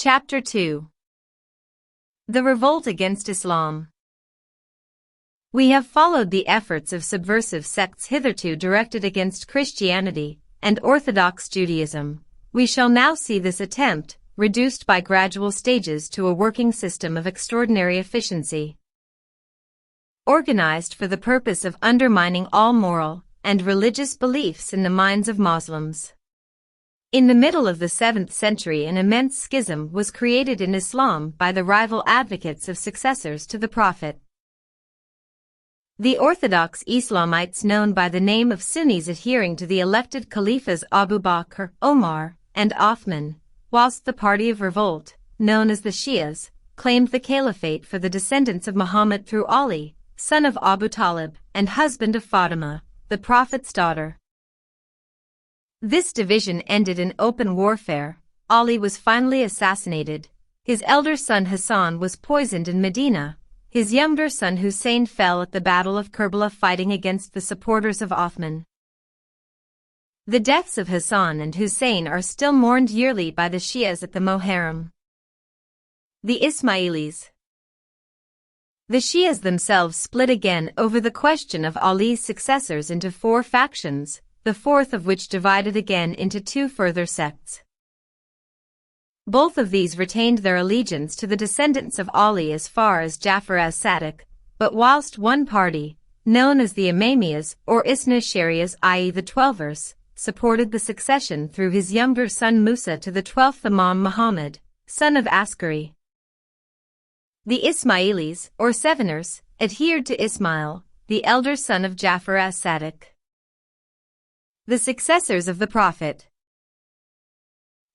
Chapter 2. The Revolt Against Islam. We have followed the efforts of subversive sects hitherto directed against Christianity and Orthodox Judaism. We shall now see this attempt, reduced by gradual stages to a working system of extraordinary efficiency, organized for the purpose of undermining all moral and religious beliefs in the minds of Muslims. In the middle of the 7th century, an immense schism was created in Islam by the rival advocates of successors to the Prophet. The Orthodox Islamites, known by the name of Sunnis, adhering to the elected Caliphs Abu Bakr, Omar, and Othman, whilst the party of revolt, known as the Shias, claimed the caliphate for the descendants of Muhammad through Ali, son of Abu Talib, and husband of Fatima, the Prophet's daughter. This division ended in open warfare. Ali was finally assassinated. His elder son Hassan was poisoned in Medina. His younger son Hussein fell at the Battle of Karbala fighting against the supporters of Othman. The deaths of Hassan and Hussein are still mourned yearly by the Shias at the Muharram. The Ismailis. The Shias themselves split again over the question of Ali's successors into 4 factions, the fourth of which divided again into 2 further sects. Both of these retained their allegiance to the descendants of Ali as far as Jafar as-Sadiq, but whilst one party, known as the Imamiyyas or Isna Shariyas, i.e. the Twelvers, supported the succession through his younger son Musa to the 12th Imam Muhammad, son of Askari. The Ismailis, or Seveners, adhered to Ismail, the elder son of Jafar as-Sadiq. The successors of the Prophet.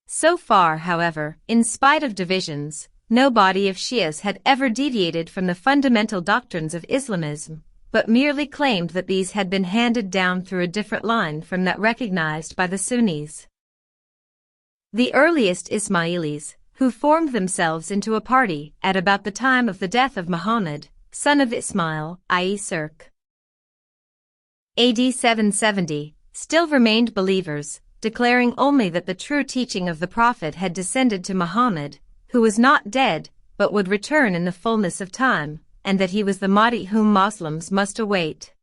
So far, however, in spite of divisions, no body of Shias had ever deviated from the fundamental doctrines of Islamism, but merely claimed that these had been handed down through a different line from that recognized by the Sunnis. The earliest Ismailis, who formed themselves into a party at about the time of the death of Muhammad, son of Ismail, i.e. Cirque, AD 770, still remained believers, declaring only that the true teaching of the Prophet had descended to Muhammad, who was not dead, but would return in the fullness of time, and that he was the Mahdi whom Muslims must await.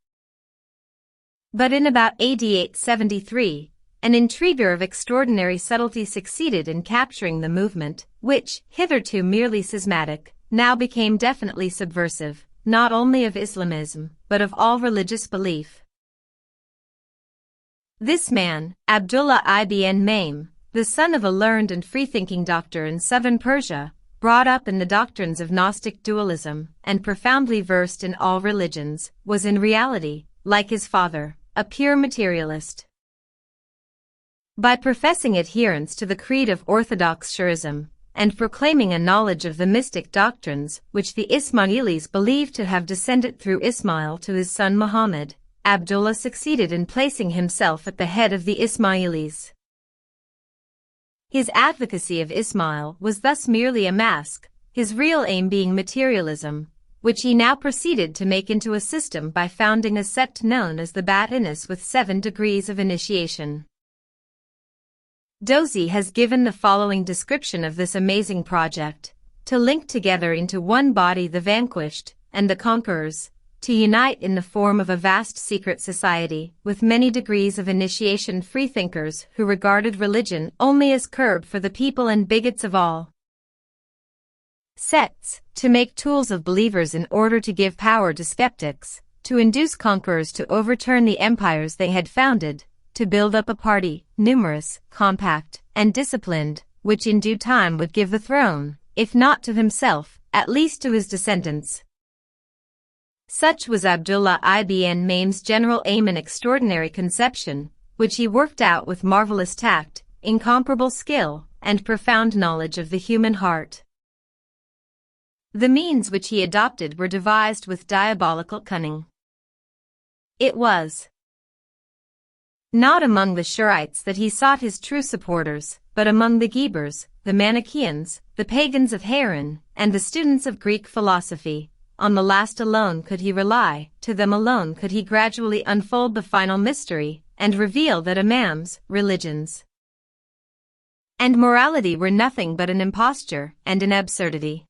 But in about AD 873, an intriguer of extraordinary subtlety succeeded in capturing the movement, which, hitherto merely schismatic, now became definitely subversive, not only of Islamism, but of all religious belief. This man, Abdullah ibn Maim, the son of a learned and free-thinking doctor in southern Persia, brought up in the doctrines of Gnostic dualism, and profoundly versed in all religions, was in reality, like his father, a pure materialist. By professing adherence to the creed of Orthodox Shiism, and proclaiming a knowledge of the mystic doctrines which the Ismailis believed to have descended through Ismail to his son Muhammad, Abdullah succeeded in placing himself at the head of the Ismailis. His advocacy of Ismail was thus merely a mask, his real aim being materialism, which he now proceeded to make into a system by founding a sect known as the Batinis with 7 degrees of initiation. Dozy has given the following description of this amazing project: to link together into one body the vanquished and the conquerors, to unite in the form of a vast secret society with many degrees of initiation, freethinkers who regarded religion only as curb for the people and bigots of all sects, to make tools of believers in order to give power to skeptics, to induce conquerors to overturn the empires they had founded, to build up a party, numerous, compact, and disciplined, which in due time would give the throne, if not to himself, at least to his descendants. Such was Abdullah ibn Maim's general aim, an extraordinary conception, which he worked out with marvelous tact, incomparable skill, and profound knowledge of the human heart. The means which he adopted were devised with diabolical cunning. It was not among the Shurites that he sought his true supporters, but among the Gebers, the Manichaeans, the pagans of Haran, and the students of Greek philosophy. On the last alone could he rely, to them alone could he gradually unfold the final mystery, and reveal that imams, religions, and morality were nothing but an imposture and an absurdity.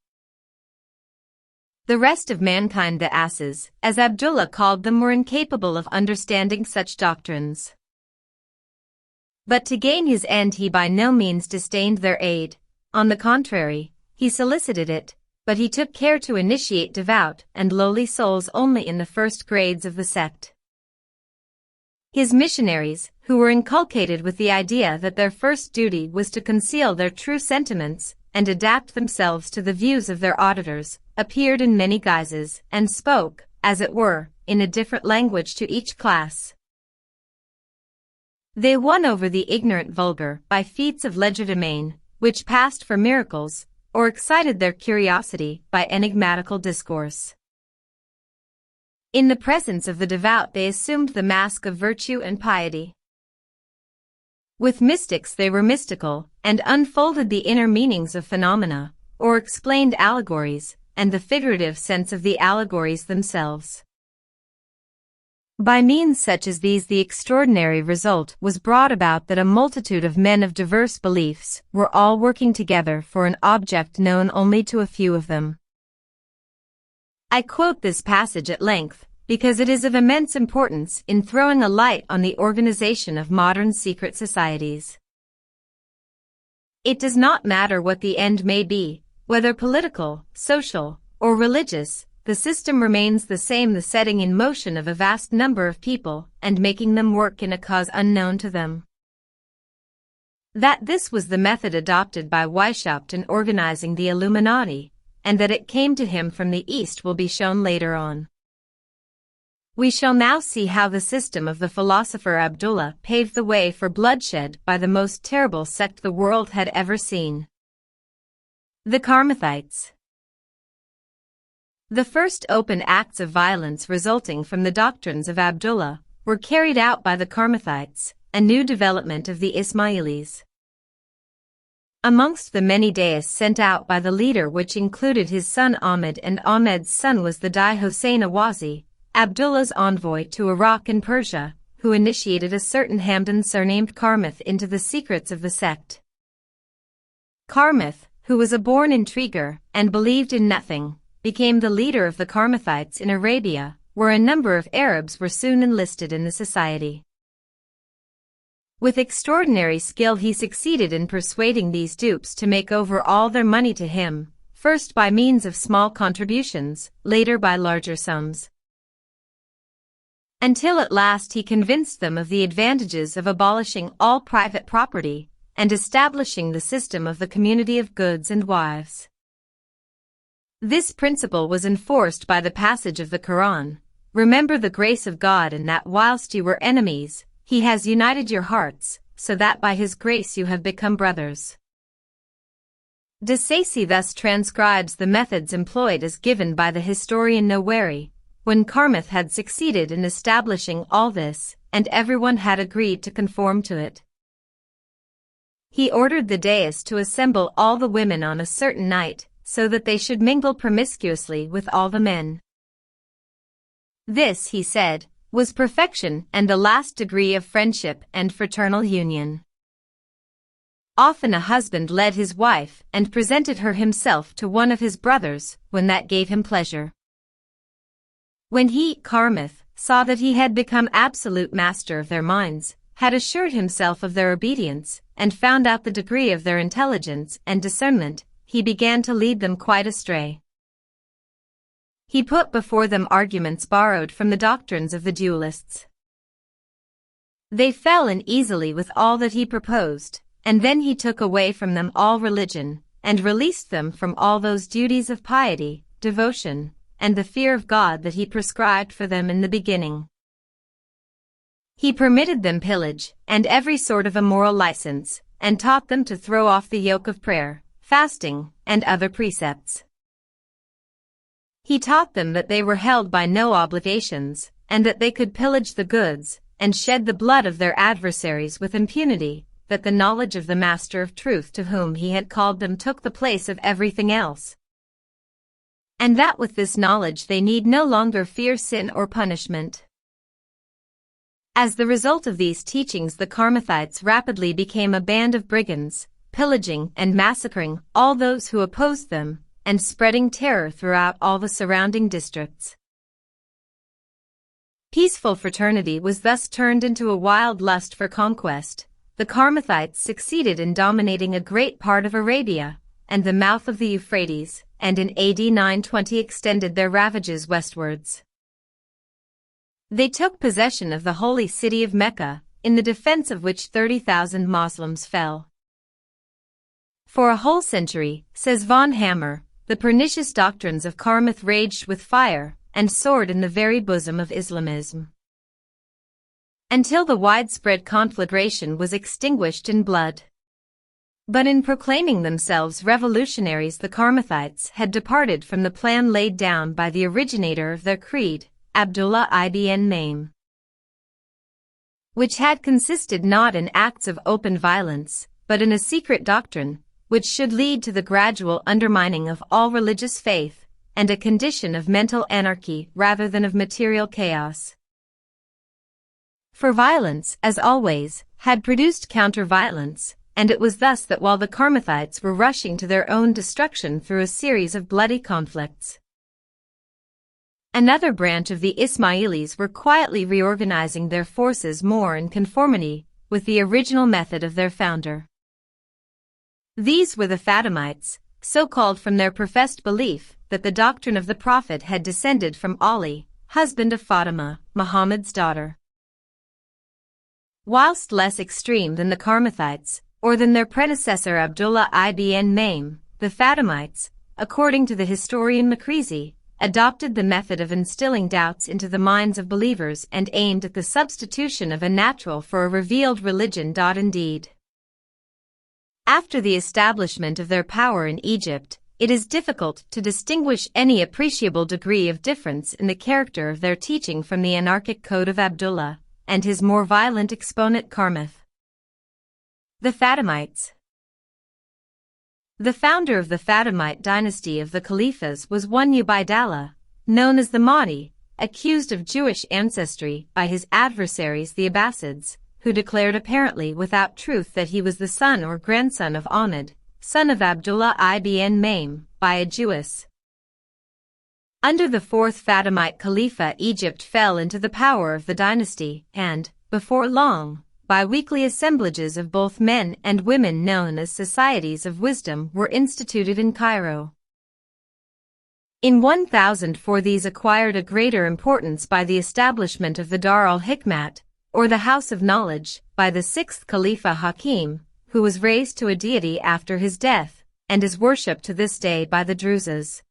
The rest of mankind, the asses, as Abdullah called them, were incapable of understanding such doctrines. But to gain his end he by no means disdained their aid. On the contrary, he solicited it, but he took care to initiate devout and lowly souls only in the first grades of the sect. His missionaries, who were inculcated with the idea that their first duty was to conceal their true sentiments and adapt themselves to the views of their auditors, appeared in many guises and spoke, as it were, in a different language to each class. They won over the ignorant vulgar by feats of legerdemain, which passed for miracles, or excited their curiosity by enigmatical discourse. In the presence of the devout they assumed the mask of virtue and piety. With mystics they were mystical, and unfolded the inner meanings of phenomena, or explained allegories, and the figurative sense of the allegories themselves. By means such as these the extraordinary result was brought about that a multitude of men of diverse beliefs were all working together for an object known only to a few of them. I quote this passage at length, because it is of immense importance in throwing a light on the organization of modern secret societies. It does not matter what the end may be, whether political, social, or religious, the system remains the same, the setting in motion of a vast number of people and making them work in a cause unknown to them. That this was the method adopted by Weishaupt in organizing the Illuminati, and that it came to him from the East will be shown later on. We shall now see how the system of the philosopher Abdullah paved the way for bloodshed by the most terrible sect the world had ever seen. The Karmathites. The first open acts of violence resulting from the doctrines of Abdullah were carried out by the Karmathites, a new development of the Ismailis. Amongst the many deists sent out by the leader, which included his son Ahmed, and Ahmed's son was the Dai Hossein Awazi, Abdullah's envoy to Iraq and Persia, who initiated a certain Hamdan surnamed Karmath into the secrets of the sect. Karmath, who was a born intriguer and believed in nothing, became the leader of the Karmathites in Arabia, where a number of Arabs were soon enlisted in the society. With extraordinary skill he succeeded in persuading these dupes to make over all their money to him, first by means of small contributions, later by larger sums. Until at last he convinced them of the advantages of abolishing all private property and establishing the system of the community of goods and wives. This principle was enforced by the passage of the Quran, "Remember the grace of God, and that whilst you were enemies, He has united your hearts, so that by His grace you have become brothers." De Sacy thus transcribes the methods employed as given by the historian Noweri, when Karmath had succeeded in establishing all this, and everyone had agreed to conform to it. He ordered the dais to assemble all the women on a certain night, so that they should mingle promiscuously with all the men. This, he said, was perfection and the last degree of friendship and fraternal union. Often a husband led his wife and presented her himself to one of his brothers, when that gave him pleasure. When he, Karmath, saw that he had become absolute master of their minds, had assured himself of their obedience, and found out the degree of their intelligence and discernment, he began to lead them quite astray. He put before them arguments borrowed from the doctrines of the dualists. They fell in easily with all that he proposed, and then he took away from them all religion, and released them from all those duties of piety, devotion, and the fear of God that he prescribed for them in the beginning. He permitted them pillage, and every sort of immoral license, and taught them to throw off the yoke of prayer, fasting, and other precepts. He taught them that they were held by no obligations, and that they could pillage the goods, and shed the blood of their adversaries with impunity, that the knowledge of the Master of Truth to whom he had called them took the place of everything else, and that with this knowledge they need no longer fear sin or punishment. As the result of these teachings, the Karmathites rapidly became a band of brigands, pillaging and massacring all those who opposed them, and spreading terror throughout all the surrounding districts. Peaceful fraternity was thus turned into a wild lust for conquest. The Karmathites succeeded in dominating a great part of Arabia and the mouth of the Euphrates, and in AD 920 extended their ravages westwards. They took possession of the holy city of Mecca, in the defense of which 30,000 Muslims fell. For a whole century, says von Hammer, the pernicious doctrines of Karmath raged with fire and sword in the very bosom of Islamism, until the widespread conflagration was extinguished in blood. But in proclaiming themselves revolutionaries, the Karmathites had departed from the plan laid down by the originator of their creed, Abdullah ibn Maim, which had consisted not in acts of open violence, but in a secret doctrine, which should lead to the gradual undermining of all religious faith, and a condition of mental anarchy rather than of material chaos. For violence, as always, had produced counter-violence, and it was thus that while the Karmathites were rushing to their own destruction through a series of bloody conflicts, another branch of the Ismailis were quietly reorganizing their forces more in conformity with the original method of their founder. These were the Fatimites, so called from their professed belief that the doctrine of the Prophet had descended from Ali, husband of Fatima, Muhammad's daughter. Whilst less extreme than the Karmathites, or than their predecessor Abdullah ibn Maim, the Fatimites, according to the historian Makrizi, adopted the method of instilling doubts into the minds of believers and aimed at the substitution of a natural for a revealed religion. Indeed, after the establishment of their power in Egypt, it is difficult to distinguish any appreciable degree of difference in the character of their teaching from the anarchic code of Abdullah and his more violent exponent Karmath. The Fatimites. The founder of the Fatimite dynasty of the Caliphs was one Ubaydallah, known as the Mahdi, accused of Jewish ancestry by his adversaries the Abbasids, who declared apparently without truth that he was the son or grandson of Ahmad, son of Abdullah ibn Maim, by a Jewess. Under the fourth Fatimite Khalifa, Egypt fell into the power of the dynasty, and, before long, bi-weekly assemblages of both men and women known as Societies of Wisdom were instituted in Cairo. In 1004 these acquired a greater importance by the establishment of the Dar al-Hikmat, or the House of Knowledge, by the sixth Khalifa Hakim, who was raised to a deity after his death, and is worshipped to this day by the Druses.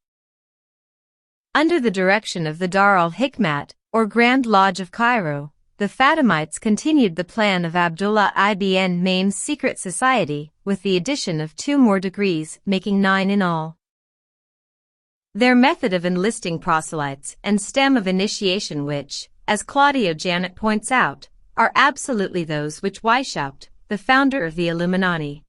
Under the direction of the Dar al-Hikmat, or Grand Lodge of Cairo, the Fatimites continued the plan of Abdullah ibn Maim's secret society, with the addition of 2 more degrees, making 9 in all. Their method of enlisting proselytes and stem of initiation which, as Claudio Janet points out, are absolutely those which Weishaupt, the founder of the Illuminati,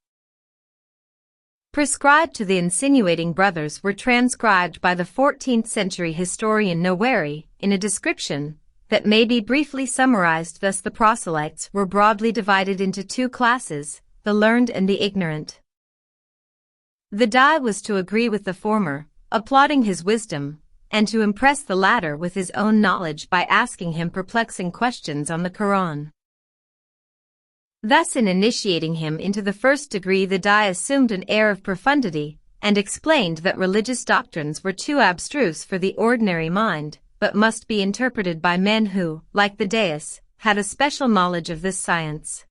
prescribed to the insinuating brothers were transcribed by the 14th century historian Noweri in a description that may be briefly summarized thus: the proselytes were broadly divided into 2 classes, the learned and the ignorant. The Dai was to agree with the former, applauding his wisdom, and to impress the latter with his own knowledge by asking him perplexing questions on the Quran. Thus in initiating him into the first degree the Dai assumed an air of profundity, and explained that religious doctrines were too abstruse for the ordinary mind, but must be interpreted by men who, like the Deus, had a special knowledge of this science.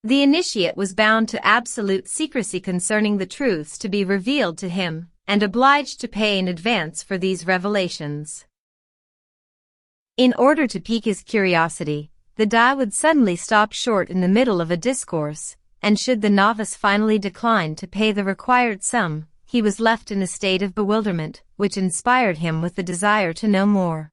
The initiate was bound to absolute secrecy concerning the truths to be revealed to him, and obliged to pay in advance for these revelations. In order to pique his curiosity, the Dai would suddenly stop short in the middle of a discourse, and should the novice finally decline to pay the required sum, he was left in a state of bewilderment, which inspired him with the desire to know more.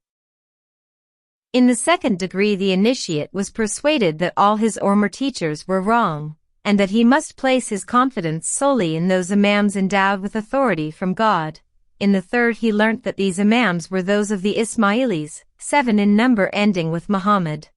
In the second degree the initiate was persuaded that all his former teachers were wrong, and that he must place his confidence solely in those imams endowed with authority from God. In the third he learnt that these imams were those of the Ismailis, 7 in number, ending with Muhammad,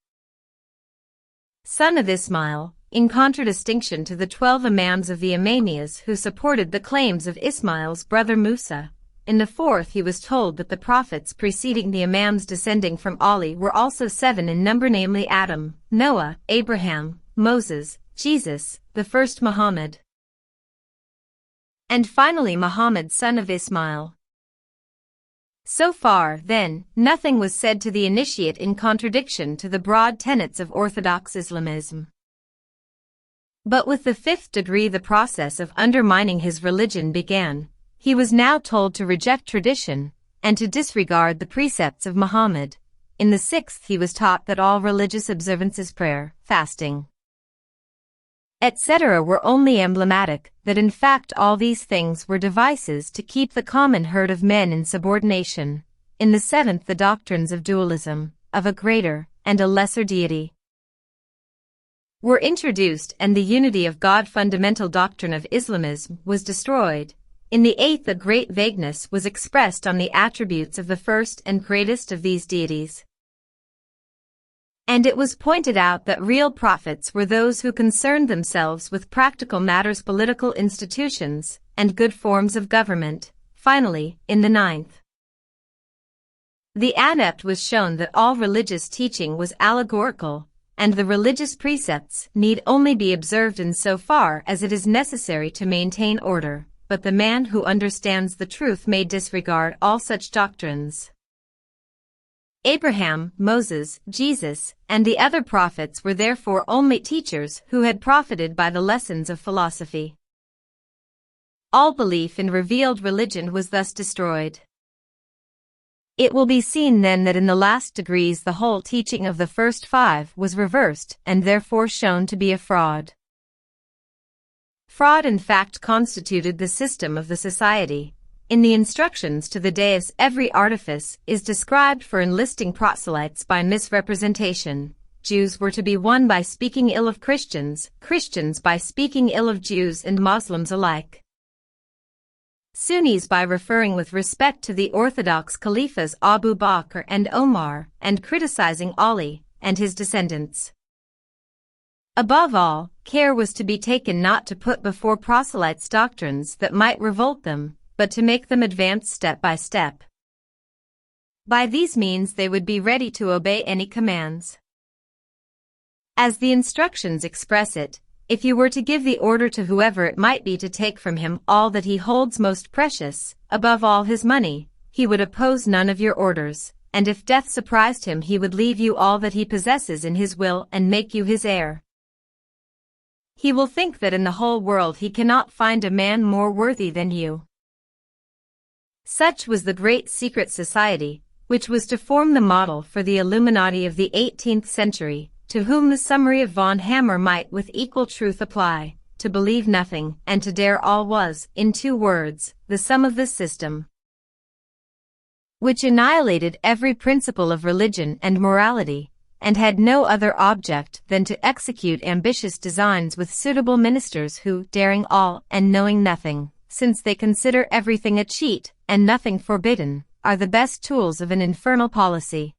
son of Ismail, in contradistinction to the 12 imams of the Imamiyyas who supported the claims of Ismail's brother Musa. In the fourth he was told that the prophets preceding the imams descending from Ali were also 7 in number, namely Adam, Noah, Abraham, Moses, Jesus, the first Muhammad, and finally Muhammad son of Ismail. So far, then, nothing was said to the initiate in contradiction to the broad tenets of Orthodox Islamism. But with the 5th degree the process of undermining his religion began. He was now told to reject tradition, and to disregard the precepts of Muhammad. In the 6th he was taught that all religious observances, prayer, fasting, etc. were only emblematic, that in fact all these things were devices to keep the common herd of men in subordination. In the 7th the doctrines of dualism, of a greater and a lesser deity, were introduced, and the unity of God fundamental doctrine of Islamism was destroyed. In the 8th a great vagueness was expressed on the attributes of the first and greatest of these deities, and it was pointed out that real prophets were those who concerned themselves with practical matters, political institutions, and good forms of government. Finally, in the 9th, the adept was shown that all religious teaching was allegorical, and the religious precepts need only be observed in so far as it is necessary to maintain order, but the man who understands the truth may disregard all such doctrines. Abraham, Moses, Jesus, and the other prophets were therefore only teachers who had profited by the lessons of philosophy. All belief in revealed religion was thus destroyed. It will be seen then that in the last degrees the whole teaching of the first 5 was reversed and therefore shown to be a fraud. Fraud in fact constituted the system of the society. In the instructions to the deist every artifice is described for enlisting proselytes by misrepresentation. Jews were to be won by speaking ill of Christians, Christians by speaking ill of Jews and Muslims alike, Sunnis by referring with respect to the orthodox caliphs Abu Bakr and Omar, and criticizing Ali and his descendants. Above all, care was to be taken not to put before proselytes doctrines that might revolt them, but to make them advance step by step. By these means they would be ready to obey any commands. As the instructions express it, if you were to give the order to whoever it might be to take from him all that he holds most precious, above all his money, he would oppose none of your orders, and if death surprised him he would leave you all that he possesses in his will and make you his heir. He will think that in the whole world he cannot find a man more worthy than you. Such was the great secret society, which was to form the model for the Illuminati of the 18th century, to whom the summary of von Hammer might with equal truth apply. To believe nothing and to dare all was, in 2 words, the sum of this system, which annihilated every principle of religion and morality, and had no other object than to execute ambitious designs with suitable ministers who, daring all and knowing nothing, since they consider everything a cheat and nothing forbidden, are the best tools of an infernal policy.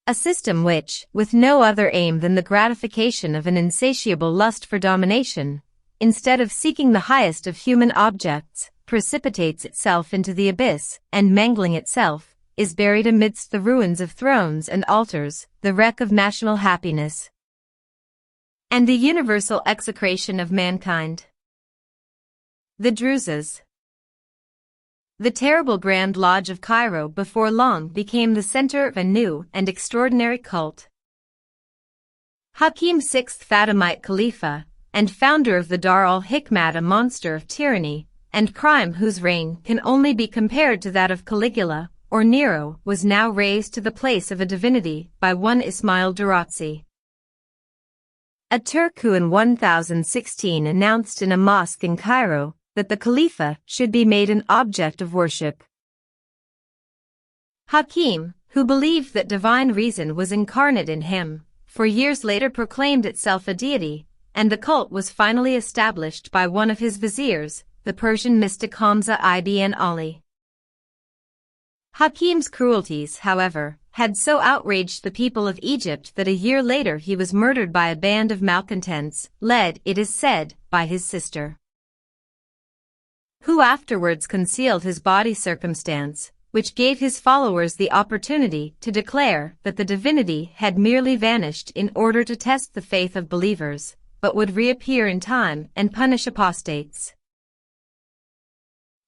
A system which, with no other aim than the gratification of an insatiable lust for domination, instead of seeking the highest of human objects, precipitates itself into the abyss, and mangling itself, is buried amidst the ruins of thrones and altars, the wreck of national happiness, and the universal execration of mankind. The Druses. The terrible Grand Lodge of Cairo before long became the center of a new and extraordinary cult. Hakim VI, Fatimite Khalifa, and founder of the Dar al-Hikmat, a monster of tyranny and crime whose reign can only be compared to that of Caligula or Nero, was now raised to the place of a divinity by one Ismail Durazzi, a Turk who in 1016 announced in a mosque in Cairo that the Khalifa should be made an object of worship. Hakim, who believed that divine reason was incarnate in him, for years later proclaimed itself a deity, and the cult was finally established by one of his viziers, the Persian mystic Hamza ibn Ali. Hakim's cruelties, however, had so outraged the people of Egypt that a year later he was murdered by a band of malcontents, led, it is said, by his sister, who afterwards concealed his body, circumstance which gave his followers the opportunity to declare that the divinity had merely vanished in order to test the faith of believers, but would reappear in time and punish apostates.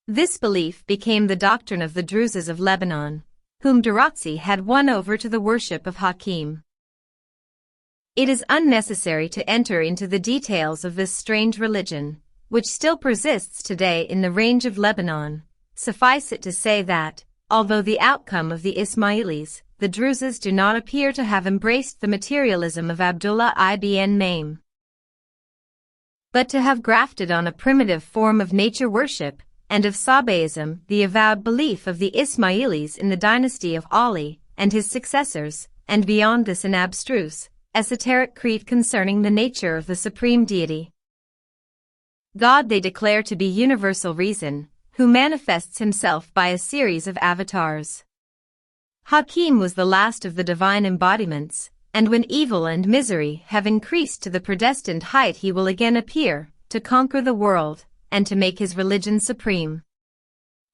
This belief became the doctrine of the Druses of Lebanon, whom Durazi had won over to the worship of Hakim. It is unnecessary to enter into the details of this strange religion, which still persists today in the range of Lebanon. Suffice it to say that, although the outcome of the Ismailis, the Druses do not appear to have embraced the materialism of Abdullah ibn Maim, but to have grafted on a primitive form of nature worship, and of Sabaism, the avowed belief of the Ismailis in the dynasty of Ali and his successors, and beyond this an abstruse, esoteric creed concerning the nature of the supreme deity. God they declare to be universal reason, who manifests himself by a series of avatars. Hakim was the last of the divine embodiments, and when evil and misery have increased to the predestined height he will again appear, to conquer the world, and to make his religion supreme.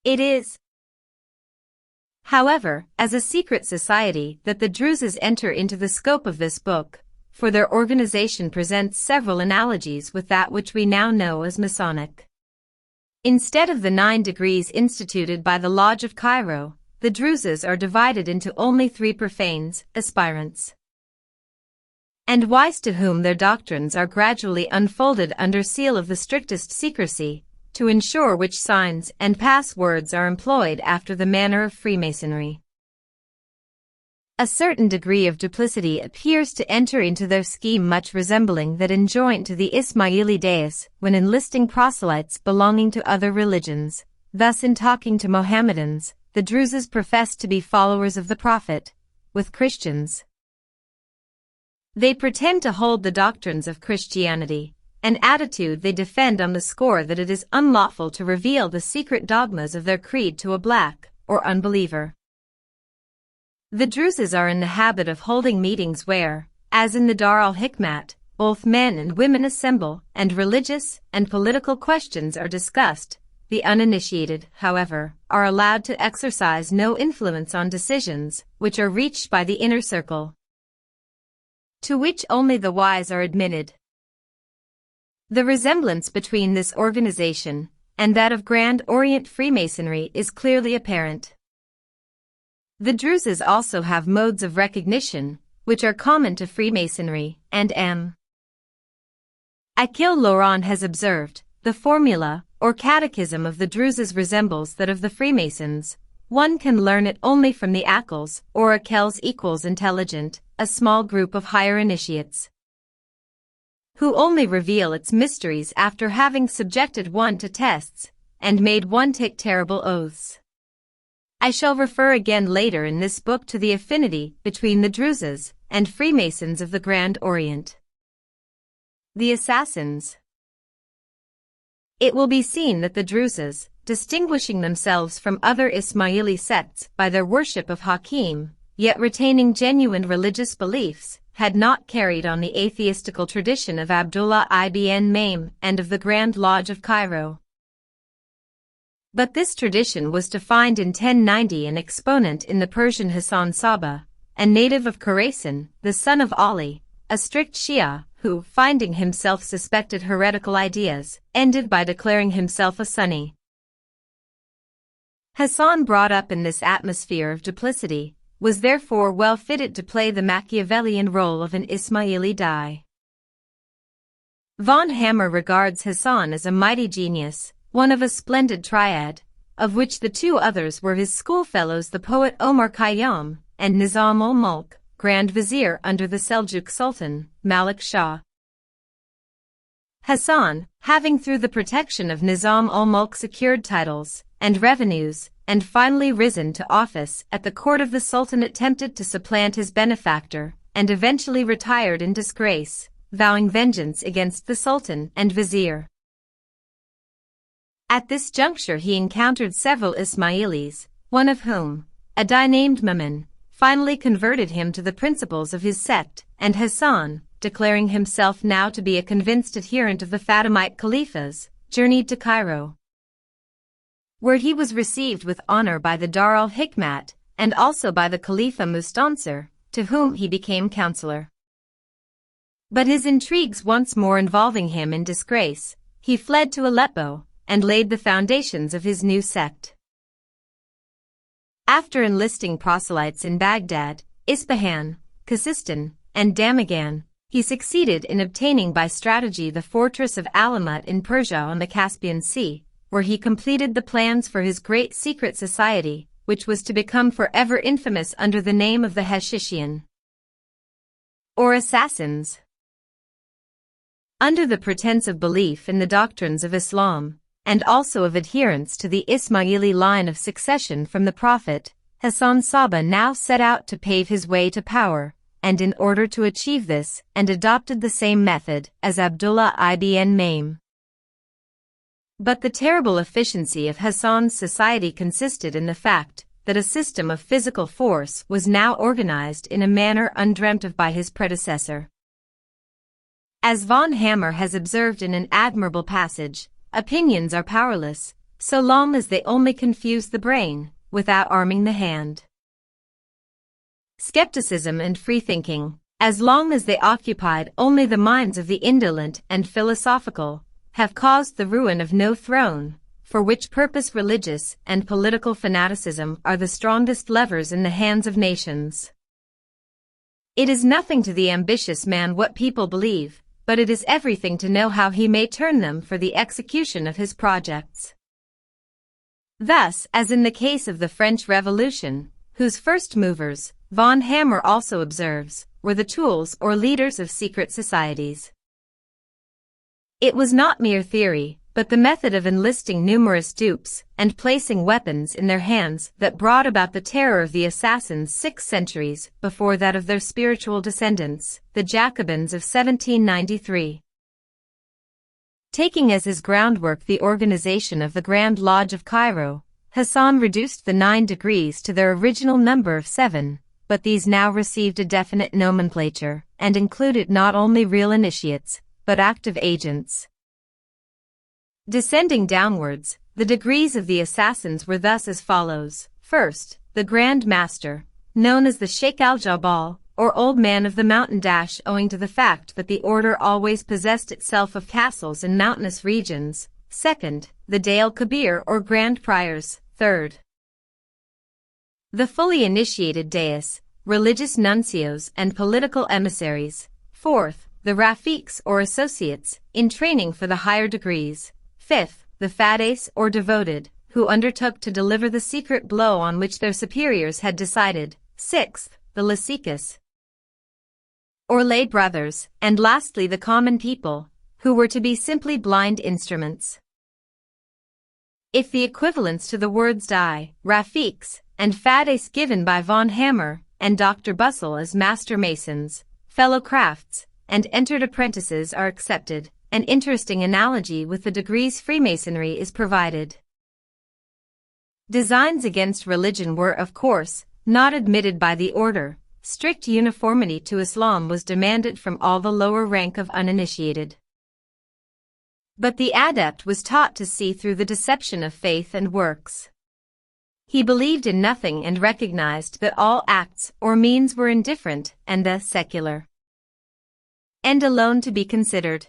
It is, however, as a secret society that the Druses enter into the scope of this book, for their organization presents several analogies with that which we now know as Masonic. Instead of the 9 degrees instituted by the Lodge of Cairo, the Druses are divided into only 3 profanes, aspirants, and wise, to whom their doctrines are gradually unfolded under seal of the strictest secrecy, to ensure which signs and passwords are employed after the manner of Freemasonry. A certain degree of duplicity appears to enter into their scheme, much resembling that enjoined to the Ismaili dais when enlisting proselytes belonging to other religions. Thus, in talking to Mohammedans, the Druses profess to be followers of the Prophet. With Christians, they pretend to hold the doctrines of Christianity, an attitude they defend on the score that it is unlawful to reveal the secret dogmas of their creed to a black or unbeliever. The Druses are in the habit of holding meetings where, as in the Dar al-Hikmat, both men and women assemble and religious and political questions are discussed. The uninitiated, however, are allowed to exercise no influence on decisions which are reached by the inner circle, to which only the wise are admitted. The resemblance between this organization and that of Grand Orient Freemasonry is clearly apparent. The Druses also have modes of recognition, which are common to Freemasonry, and M. Akil Laurent has observed, the formula, or catechism of the Druses resembles that of the Freemasons. One can learn it only from the Akils, or Akels equals intelligent, a small group of higher initiates, who only reveal its mysteries after having subjected one to tests, and made one take terrible oaths. I shall refer again later in this book to the affinity between the Druses and Freemasons of the Grand Orient. The Assassins. It will be seen that the Druses, distinguishing themselves from other Ismaili sects by their worship of Hakim, yet retaining genuine religious beliefs, had not carried on the atheistical tradition of Abdullah ibn Maim and of the Grand Lodge of Cairo. But this tradition was to find in 1090 an exponent in the Persian Hassan Saba, a native of Khorasan, the son of Ali, a strict Shia, who, finding himself suspected heretical ideas, ended by declaring himself a Sunni. Hassan, brought up in this atmosphere of duplicity, was therefore well fitted to play the Machiavellian role of an Ismaili Dai. Von Hammer regards Hassan as a mighty genius, one of a splendid triad, of which the 2 others were his schoolfellows, the poet Omar Khayyam and Nizam ul-Mulk, Grand Vizier under the Seljuk Sultan, Malik Shah. Hassan, having through the protection of Nizam ul-Mulk secured titles and revenues, and finally risen to office at the court of the Sultan, attempted to supplant his benefactor, and eventually retired in disgrace, vowing vengeance against the Sultan and Vizier. At this juncture he encountered several Ismailis, one of whom, a Dai named Mamun, finally converted him to the principles of his sect, and Hassan, declaring himself now to be a convinced adherent of the Fatimite Caliphs, journeyed to Cairo, where he was received with honor by the Dar al-Hikmat, and also by the Khalifa Mustansir, to whom he became counselor. But his intrigues once more involving him in disgrace, he fled to Aleppo, and laid the foundations of his new sect. After enlisting proselytes in Baghdad, Ispahan, Khuzestan, and Damaghan, he succeeded in obtaining by strategy the fortress of Alamut in Persia on the Caspian Sea, where he completed the plans for his great secret society, which was to become forever infamous under the name of the Hashishian, or Assassins. Under the pretense of belief in the doctrines of Islam, and also of adherence to the Ismaili line of succession from the Prophet, Hassan Saba now set out to pave his way to power, and in order to achieve this, and adopted the same method as Abdullah ibn Maim. But the terrible efficiency of Hassan's society consisted in the fact that a system of physical force was now organized in a manner undreamt of by his predecessor. As von Hammer has observed in an admirable passage, opinions are powerless, so long as they only confuse the brain, without arming the hand. Skepticism and freethinking, as long as they occupied only the minds of the indolent and philosophical, have caused the ruin of no throne, for which purpose religious and political fanaticism are the strongest levers in the hands of nations. It is nothing to the ambitious man what people believe, but it is everything to know how he may turn them for the execution of his projects. Thus, as in the case of the French Revolution, whose first movers, von Hammer also observes, were the tools or leaders of secret societies. It was not mere theory, but the method of enlisting numerous dupes and placing weapons in their hands that brought about the terror of the assassins 6 centuries before that of their spiritual descendants, the Jacobins of 1793. Taking as his groundwork the organization of the Grand Lodge of Cairo, Hassan reduced the 9 degrees to their original number of 7, but these now received a definite nomenclature, and included not only real initiates, but active agents. Descending downwards, the degrees of the assassins were thus as follows. First, the Grand Master, known as the Sheikh al-Jabal, or Old Man of the Mountain Dash, owing to the fact that the order always possessed itself of castles in mountainous regions. Second, the Dale Kabir or Grand Priors. Third, the fully initiated Deis, religious nuncios and political emissaries. Fourth, the Rafiqs or associates, in training for the higher degrees. Fifth, the Fades or devoted, who undertook to deliver the secret blow on which their superiors had decided. Sixth, the Laicus, or lay brothers, and lastly the common people, who were to be simply blind instruments. If the equivalents to the words Dai, Rafiqs, and Fades given by von Hammer and Dr. Bussell as master masons, fellow crafts, and entered apprentices are accepted, an interesting analogy with the degrees Freemasonry is provided. Designs against religion were, of course, not admitted by the order. Strict uniformity to Islam was demanded from all the lower rank of uninitiated. But the adept was taught to see through the deception of faith and works. He believed in nothing and recognized that all acts or means were indifferent and the secular end alone to be considered.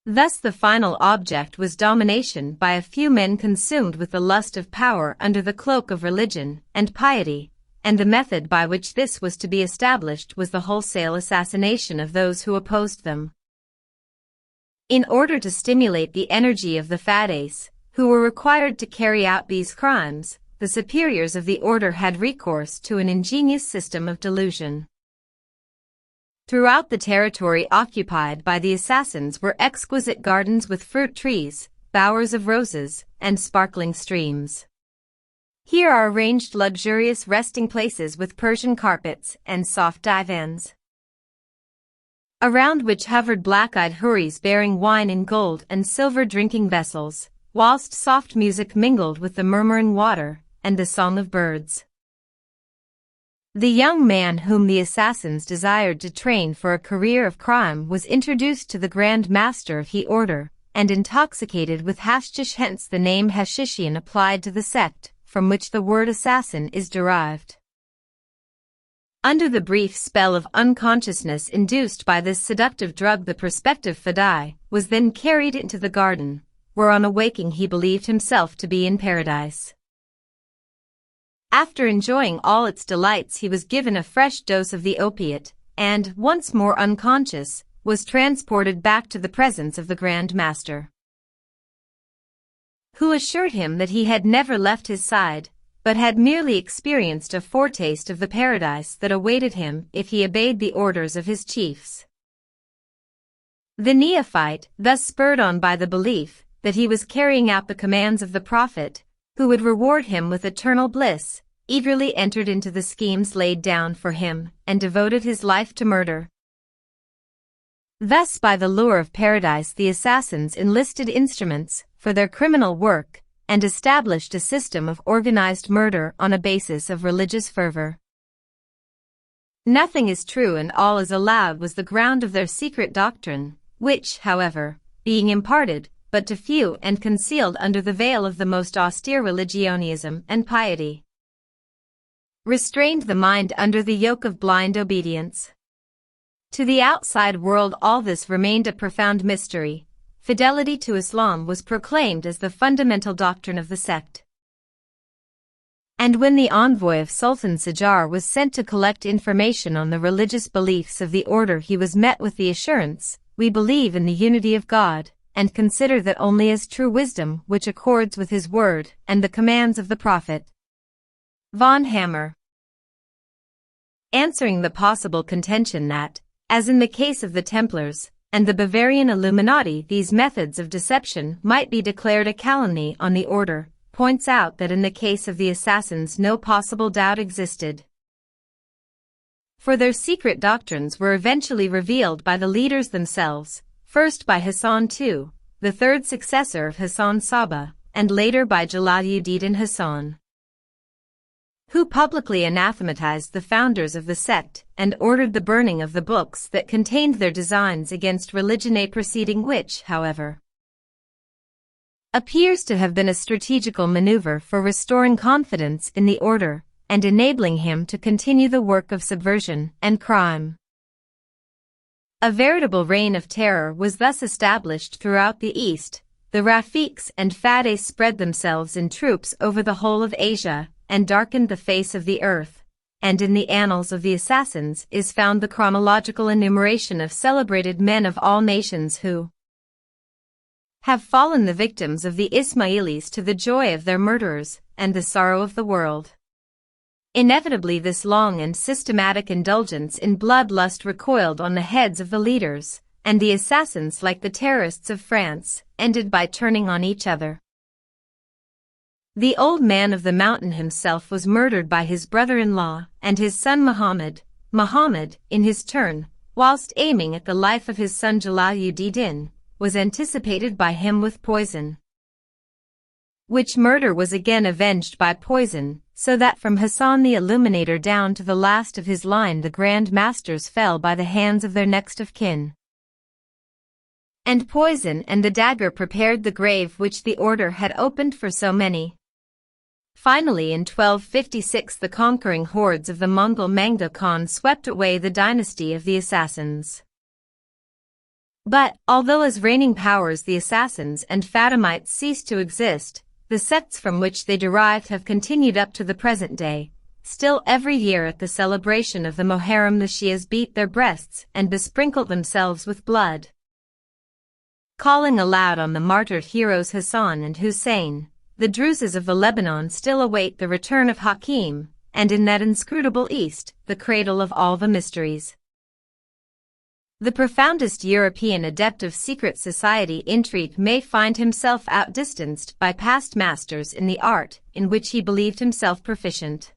Thus the final object was domination by a few men consumed with the lust of power under the cloak of religion and piety, and the method by which this was to be established was the wholesale assassination of those who opposed them. In order to stimulate the energy of the Fades, who were required to carry out these crimes, the superiors of the order had recourse to an ingenious system of delusion. Throughout the territory occupied by the assassins were exquisite gardens with fruit trees, bowers of roses, and sparkling streams. Here are arranged luxurious resting places with Persian carpets and soft divans, around which hovered black-eyed houris bearing wine in gold and silver drinking vessels, whilst soft music mingled with the murmuring water and the song of birds. The young man whom the assassins desired to train for a career of crime was introduced to the Grand Master of the order, and intoxicated with hashish, hence the name Hashishian applied to the sect, from which the word assassin is derived. Under the brief spell of unconsciousness induced by this seductive drug, the prospective Fadai was then carried into the garden, where on awaking he believed himself to be in paradise. After enjoying all its delights, he was given a fresh dose of the opiate, and, once more unconscious, was transported back to the presence of the Grand Master, who assured him that he had never left his side, but had merely experienced a foretaste of the paradise that awaited him if he obeyed the orders of his chiefs. The neophyte, thus spurred on by the belief that he was carrying out the commands of the Prophet, who would reward him with eternal bliss, eagerly entered into the schemes laid down for him and devoted his life to murder. Thus, by the lure of paradise, the assassins enlisted instruments for their criminal work and established a system of organized murder on a basis of religious fervor. Nothing is true and all is allowed was the ground of their secret doctrine, which, however, being imparted but to few and concealed under the veil of the most austere religionism and piety, restrained the mind under the yoke of blind obedience. To the outside world all this remained a profound mystery. Fidelity to Islam was proclaimed as the fundamental doctrine of the sect. And when the envoy of Sultan Sajar was sent to collect information on the religious beliefs of the order, he was met with the assurance, "We believe in the unity of God, and consider that only as true wisdom which accords with his word and the commands of the Prophet." Von Hammer. Answering the possible contention that, as in the case of the Templars and the Bavarian Illuminati, these methods of deception might be declared a calumny on the order, points out that in the case of the assassins no possible doubt existed, for their secret doctrines were eventually revealed by the leaders themselves, first by Hassan II, the third successor of Hassan Saba, and later by Jalaluddin Hassan, who publicly anathematized the founders of the sect and ordered the burning of the books that contained their designs against religion, a proceeding which, however, appears to have been a strategical maneuver for restoring confidence in the order and enabling him to continue the work of subversion and crime. A veritable reign of terror was thus established throughout the East. The Rafiqs and Fatimes spread themselves in troops over the whole of Asia and darkened the face of the earth, and in the annals of the assassins is found the chronological enumeration of celebrated men of all nations who have fallen the victims of the Ismailis, to the joy of their murderers and the sorrow of the world. Inevitably, this long and systematic indulgence in bloodlust recoiled on the heads of the leaders, and the assassins, like the terrorists of France, ended by turning on each other. The old man of the mountain himself was murdered by his brother-in-law and his son Muhammad. Muhammad, in his turn, whilst aiming at the life of his son Jalaluddin, was anticipated by him with poison, which murder was again avenged by poison, so that from Hassan the Illuminator down to the last of his line the Grand Masters fell by the hands of their next of kin. And poison and the dagger prepared the grave which the order had opened for so many. Finally, in 1256, the conquering hordes of the Mongol Mangda Khan swept away the dynasty of the assassins. But, although as reigning powers the assassins and Fatimites ceased to exist, the sects from which they derived have continued up to the present day. Still, every year at the celebration of the Muharram, the Shias beat their breasts and besprinkle themselves with blood, calling aloud on the martyred heroes Hassan and Hussein. The Druses of the Lebanon still await the return of Hakim, and in that inscrutable East, the cradle of all the mysteries, the profoundest European adept of secret society intrigue may find himself outdistanced by past masters in the art in which he believed himself proficient.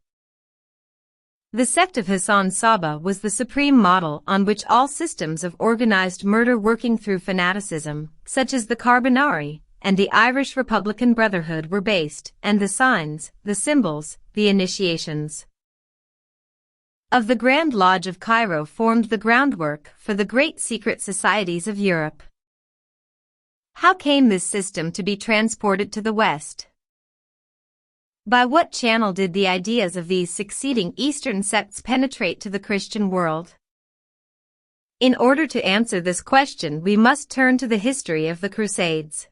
The sect of Hassan Saba was the supreme model on which all systems of organized murder working through fanaticism, such as the Carbonari and the Irish Republican Brotherhood, were based, and the signs, the symbols, the initiations, of the Grand Lodge of Cairo formed the groundwork for the great secret societies of Europe. How came this system to be transported to the West? By what channel did the ideas of these succeeding Eastern sects penetrate to the Christian world? In order to answer this question, we must turn to the history of the Crusades.